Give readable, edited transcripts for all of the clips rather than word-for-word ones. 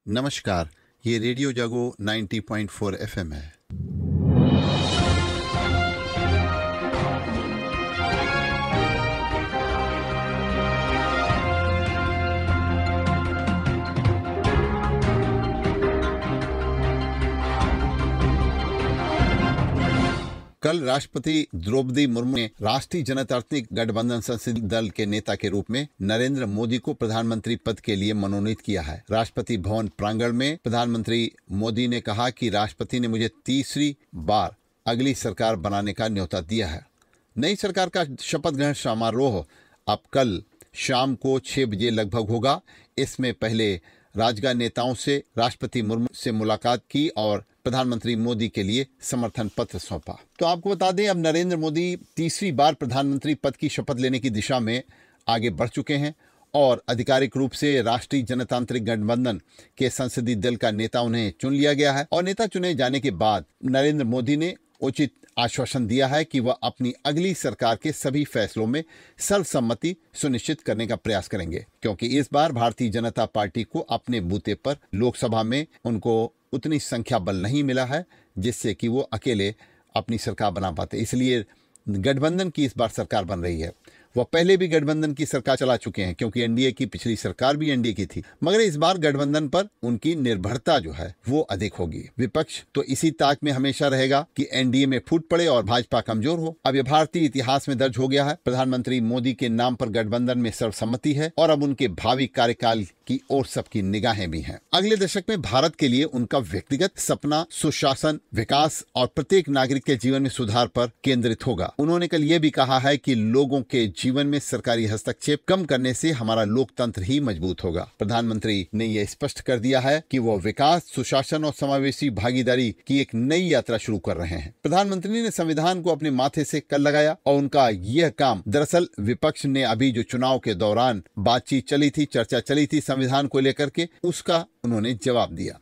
नमस्कार, ये रेडियो जागो 90.4 एफएम है। कल राष्ट्रपति द्रौपदी मुर्मू ने राष्ट्रीय जनतांत्रिक गठबंधन संसदीय दल के नेता के रूप में नरेंद्र मोदी को प्रधानमंत्री पद के लिए मनोनीत किया है। राष्ट्रपति भवन प्रांगण में प्रधानमंत्री मोदी ने कहा कि राष्ट्रपति ने मुझे तीसरी बार अगली सरकार बनाने का न्योता दिया है। नई सरकार का शपथ ग्रहण समारोह अब कल शाम को 6 बजे लगभग होगा। इसमें पहले राजग नेताओं से राष्ट्रपति मुर्मू से मुलाकात की और प्रधानमंत्री मोदी के लिए समर्थन पत्र सौंपा। तो आपको बता दें, अब नरेंद्र मोदी तीसरी बार प्रधानमंत्री पद की शपथ लेने की दिशा में आगे बढ़ चुके हैं और आधिकारिक रूप से राष्ट्रीय जनतांत्रिक गठबंधन के संसदीय दल का नेता उन्हें चुन लिया गया है। और नेता चुने जाने के बाद नरेंद्र मोदी ने उचित आश्वासन दिया है कि वह अपनी अगली सरकार के सभी फैसलों में सर्वसम्मति सुनिश्चित करने का प्रयास करेंगे, क्योंकि इस बार भारतीय जनता पार्टी को अपने बूते पर लोकसभा में उनको उतनी संख्या बल नहीं मिला है जिससे कि वो अकेले अपनी सरकार बना पाते। इसलिए गठबंधन की इस बार सरकार बन रही है। वह पहले भी गठबंधन की सरकार चला चुके हैं, क्योंकि एनडीए की पिछली सरकार भी एनडीए की थी, मगर इस बार गठबंधन पर उनकी निर्भरता जो है वो अधिक होगी। विपक्ष तो इसी ताक में हमेशा रहेगा कि एनडीए में फूट पड़े और भाजपा कमजोर हो। अब यह भारतीय इतिहास में दर्ज हो गया है। प्रधानमंत्री मोदी के नाम पर गठबंधन में सर्वसम्मति है और अब उनके भावी कार्यकाल की ओर सबकी निगाहें भी हैं। अगले दशक में भारत के लिए उनका व्यक्तिगत सपना सुशासन, विकास और प्रत्येक नागरिक के जीवन में सुधार पर केंद्रित होगा। उन्होंने कल ये भी कहा है कि लोगों के जीवन में सरकारी हस्तक्षेप कम करने से हमारा लोकतंत्र ही मजबूत होगा। प्रधानमंत्री ने यह स्पष्ट कर दिया है कि वो विकास, सुशासन और समावेशी भागीदारी की एक नई यात्रा शुरू कर रहे हैं। प्रधानमंत्री ने संविधान को अपने माथे से कल लगाया और उनका यह काम दरअसल विपक्ष ने अभी जो चुनाव के दौरान बातचीत चली थी, चर्चा चली थी संविधान को लेकर के, उसका उन्होंने जवाब दिया।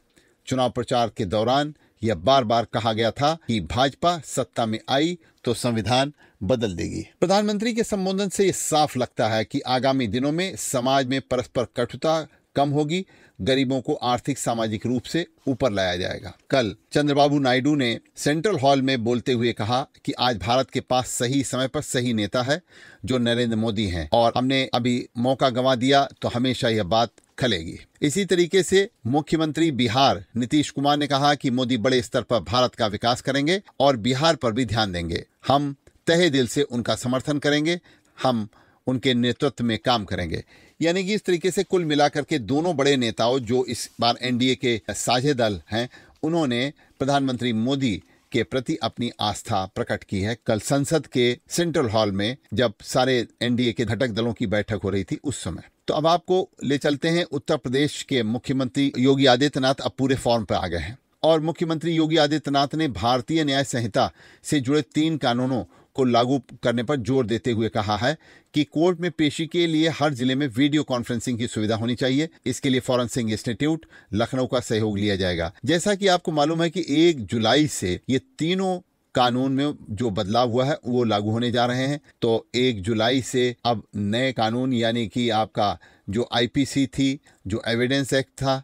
चुनाव प्रचार के दौरान यह बार बार कहा गया था कि भाजपा सत्ता में आई तो संविधान बदल देगी। प्रधानमंत्री के संबोधन से यह साफ लगता है कि आगामी दिनों में समाज में परस्पर कटुता कम होगी, गरीबों को आर्थिक सामाजिक रूप से ऊपर लाया जाएगा। कल चंद्रबाबू नायडू ने सेंट्रल हॉल में बोलते हुए कहा कि आज भारत के पास सही समय पर सही नेता है जो नरेंद्र मोदी हैं और हमने अभी मौका गंवा दिया तो हमेशा यह बात खलेगी। इसी तरीके से मुख्यमंत्री बिहार नीतीश कुमार ने कहा कि मोदी बड़े स्तर पर भारत का विकास करेंगे और बिहार पर भी ध्यान देंगे। हम तहे दिल से उनका समर्थन करेंगे, हम उनके नेतृत्व में काम करेंगे। यानी कि इस तरीके से कुल मिलाकर के दोनों बड़े नेताओं जो इस बार एनडीए के साझे दल हैं, उन्होंने प्रधानमंत्री मोदी के प्रति अपनी आस्था प्रकट की है। कल संसद के सेंट्रल हॉल में जब सारे एनडीए के घटक दलों की बैठक हो रही थी उस समय। तो अब आपको ले चलते हैं उत्तर प्रदेश के मुख्यमंत्री योगी आदित्यनाथ अब पूरे फॉर्म पर आ गए हैं और मुख्यमंत्री योगी आदित्यनाथ ने भारतीय न्याय संहिता से जुड़े 3 कानूनों को लागू करने पर जोर देते हुए कहा है कि कोर्ट में पेशी के लिए हर जिले में वीडियो कॉन्फ्रेंसिंग की सुविधा होनी चाहिए। इसके लिए फॉरेंसिक इंस्टीट्यूट लखनऊ का सहयोग लिया जाएगा। जैसा कि आपको मालूम है कि 1 जुलाई से ये तीनों कानून में जो बदलाव हुआ है वो लागू होने जा रहे हैं। तो 1 जुलाई से अब नए कानून यानी कि आपका जो आईपीसी थी, जो एविडेंस एक्ट था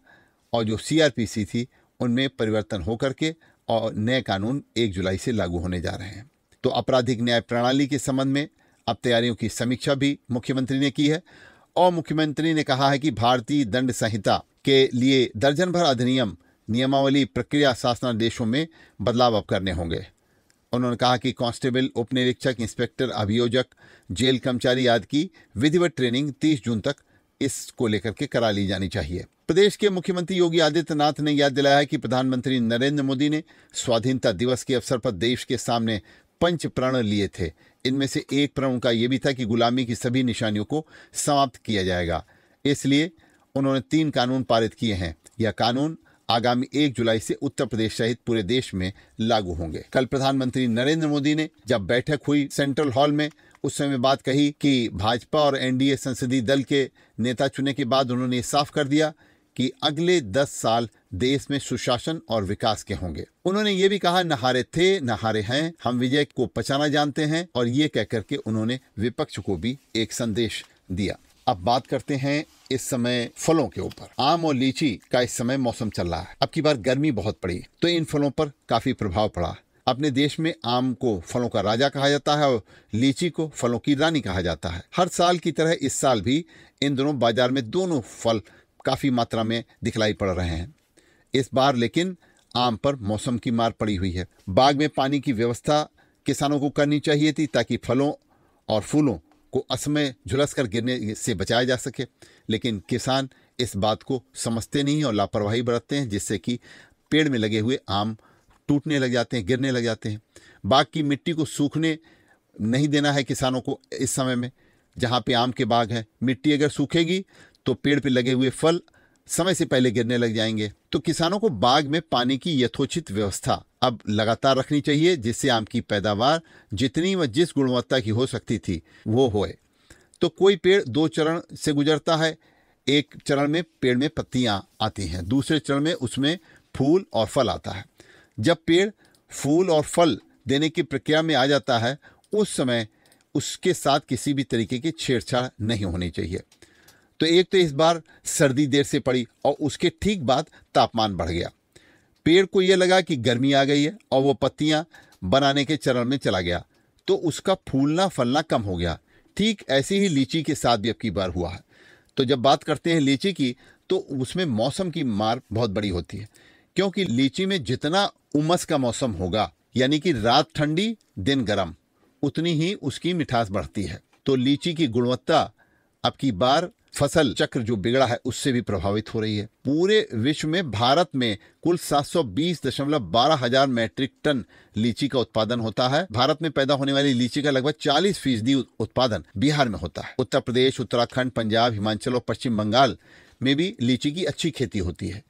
और जो सीआरपीसी थी, उनमें परिवर्तन होकर के और नए कानून 1 जुलाई से लागू होने जा रहे हैं। तो आपराधिक न्याय प्रणाली के संबंध में अब तैयारियों की समीक्षा भी मुख्यमंत्री ने की है और मुख्यमंत्री ने कहा है कि भारतीय दंड संहिता के लिए दर्जन भर अधिनियम, नियमावली, प्रक्रिया, शासनादेशों में बदलाव अब करने होंगे। उन्होंने कहा कि कांस्टेबल, उप निरीक्षक, इंस्पेक्टर, अभियोजक, जेल कर्मचारी आदि की विधिवत ट्रेनिंग 30 जून तक इसको लेकर के करा ली जानी चाहिए। प्रदेश के मुख्यमंत्री योगी आदित्यनाथ ने याद दिलाया कि प्रधानमंत्री नरेंद्र मोदी ने स्वाधीनता दिवस के अवसर पर देश के सामने 5 प्रण लिए थे। इनमें से एक प्रण उनका यह भी था कि गुलामी की सभी निशानियों को समाप्त किया जाएगा। इसलिए उन्होंने 3 कानून पारित किए हैं। यह कानून आगामी 1 जुलाई से उत्तर प्रदेश सहित पूरे देश में लागू होंगे। कल प्रधानमंत्री नरेंद्र मोदी ने जब बैठक हुई सेंट्रल हॉल में, उस समय बात कही कि भाजपा और एनडीए संसदीय दल के नेता चुने के बाद उन्होंने साफ कर दिया कि अगले 10 साल देश में सुशासन और विकास के होंगे। उन्होंने ये भी कहा, न हारे थे न हारे हैं, हम विजय को पहचाना जानते हैं। और ये कहकर के उन्होंने विपक्ष को भी एक संदेश दिया। अब बात करते हैं इस समय फलों के ऊपर। आम और लीची का इस समय मौसम चल रहा है। अब की बार गर्मी बहुत पड़ी तो इन फलों पर काफी प्रभाव पड़ा। अपने देश में आम को फलों का राजा कहा जाता है और लीची को फलों की रानी कहा जाता है। हर साल की तरह इस साल भी इन दोनों बाजार में दोनों फल काफी मात्रा में दिखलाई पड़ रहे हैं। इस बार लेकिन आम पर मौसम की मार पड़ी हुई है। बाग में पानी की व्यवस्था किसानों को करनी चाहिए थी ताकि फलों और फूलों को असमय झुलसकर गिरने से बचाया जा सके, लेकिन किसान इस बात को समझते नहीं और लापरवाही बरतते हैं, जिससे कि पेड़ में लगे हुए आम टूटने लग जाते हैं, गिरने लग जाते हैं। बाग की मिट्टी को सूखने नहीं देना है किसानों को। इस समय में जहाँ पे आम के बाग हैं, मिट्टी अगर सूखेगी तो पेड़ पे लगे हुए फल समय से पहले गिरने लग जाएंगे। तो किसानों को बाग में पानी की यथोचित व्यवस्था अब लगातार रखनी चाहिए, जिससे आम की पैदावार जितनी व जिस गुणवत्ता की हो सकती थी वो होए। तो कोई पेड़ दो चरण से गुजरता है। एक चरण में पेड़ में पत्तियां आती हैं, दूसरे चरण में उसमें फूल और फल आता है। जब पेड़ फूल और फल देने की प्रक्रिया में आ जाता है, उस समय उसके साथ किसी भी तरीके की छेड़छाड़ नहीं होनी चाहिए। तो एक तो इस बार सर्दी देर से पड़ी और उसके ठीक बाद तापमान बढ़ गया। पेड़ को यह लगा कि गर्मी आ गई है और वो पत्तियां बनाने के चरण में चला गया, तो उसका फूलना फलना कम हो गया। ठीक ऐसे ही लीची के साथ भी अब की बार हुआ है। तो जब बात करते हैं लीची की, तो उसमें मौसम की मार बहुत बड़ी होती है, क्योंकि लीची में जितना उमस का मौसम होगा, यानी कि रात ठंडी दिन गर्म, उतनी ही उसकी मिठास बढ़ती है। तो लीची की गुणवत्ता अब की बार फसल चक्र जो बिगड़ा है उससे भी प्रभावित हो रही है। पूरे विश्व में भारत में कुल 720.12 हजार मैट्रिक टन लीची का उत्पादन होता है। भारत में पैदा होने वाली लीची का लगभग 40% उत्पादन बिहार में होता है। उत्तर प्रदेश, उत्तराखंड, पंजाब, हिमाचल और पश्चिम बंगाल में भी लीची की अच्छी खेती होती है।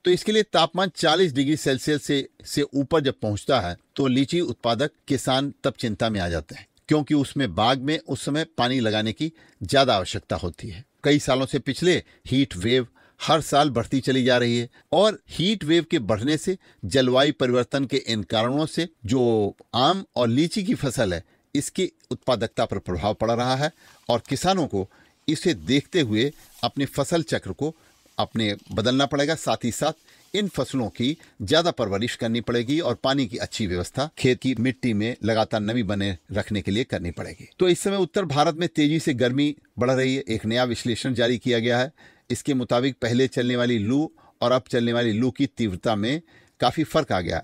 तो इसके लिए तापमान 40 डिग्री सेल्सियस से ऊपर जब पहुंचता है तो लीची उत्पादक किसान तब चिंता में आ जाते हैं, क्योंकि उसमें बाग में उस समय पानी लगाने की ज्यादा आवश्यकता होती है। कई सालों से पिछले हीट वेव हर साल बढ़ती चली जा रही है और हीट वेव के बढ़ने से, जलवायु परिवर्तन के इन कारणों से जो आम और लीची की फसल है, इसकी उत्पादकता पर प्रभाव पड़ रहा है और किसानों को इसे देखते हुए अपने फसल चक्र को अपने बदलना पड़ेगा। साथ ही साथ इन फसलों की ज्यादा परवरिश करनी पड़ेगी और पानी की अच्छी व्यवस्था खेत की मिट्टी में लगातार नमी बने रखने के लिए करनी पड़ेगी। तो इस समय उत्तर भारत में तेजी से गर्मी बढ़ रही है। एक नया विश्लेषण जारी किया गया है। इसके मुताबिक पहले चलने वाली लू और अब चलने वाली लू की तीव्रता में काफी फर्क आ गया।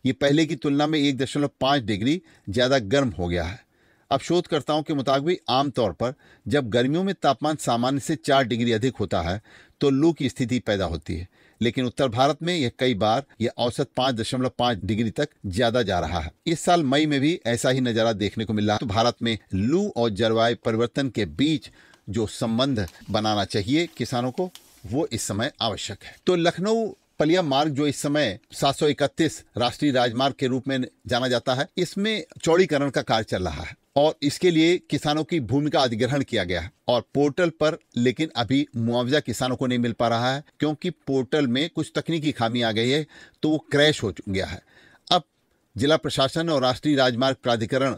ये पहले की तुलना में 1.5 डिग्री ज्यादा गर्म हो गया है। अब शोधकर्ताओं के मुताबिक आमतौर पर जब गर्मियों में तापमान सामान्य से 4 डिग्री अधिक होता है तो लू की स्थिति पैदा होती है, लेकिन उत्तर भारत में यह कई बार यह औसत 5.5 डिग्री तक ज्यादा जा रहा है। इस साल मई में भी ऐसा ही नजारा देखने को मिल रहा है। तो भारत में लू और जलवायु परिवर्तन के बीच जो संबंध बनाना चाहिए किसानों को, वो इस समय आवश्यक है। तो लखनऊ पलिया मार्ग जो इस समय 731 राष्ट्रीय राजमार्ग के रूप में जाना जाता है, इसमें चौड़ीकरण का कार्य चल रहा है और इसके लिए किसानों की भूमि का अधिग्रहण किया गया है और पोर्टल पर लेकिन अभी मुआवजा किसानों को नहीं मिल पा रहा है, क्योंकि पोर्टल में कुछ तकनीकी खामी आ गई है, तो वो क्रैश हो गया है। अब जिला प्रशासन और राष्ट्रीय राजमार्ग प्राधिकरण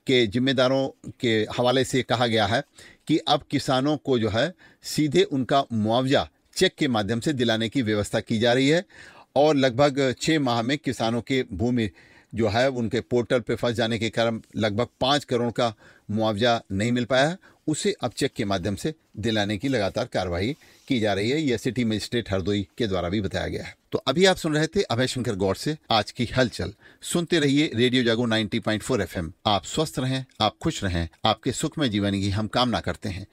के जिम्मेदारों के हवाले से कहा गया है कि अब किसानों को जो है सीधे उनका मुआवजा चेक के माध्यम से दिलाने की व्यवस्था की जा रही है और लगभग 6 माह में किसानों के भूमि जो है उनके पोर्टल पे फंस जाने के कारण लगभग 5 करोड़ का मुआवजा नहीं मिल पाया है, उसे अब चेक के माध्यम से दिलाने की लगातार कार्रवाई की जा रही है। यह सिटी मजिस्ट्रेट हरदोई के द्वारा भी बताया गया है। तो अभी आप सुन रहे थे अभय शंकर गौड़ से आज की हलचल। सुनते रहिए रेडियो जागो 90.4 FM। आप स्वस्थ रहें, आप खुश रहें, आपके सुखमय जीवन की हम कामना करते हैं।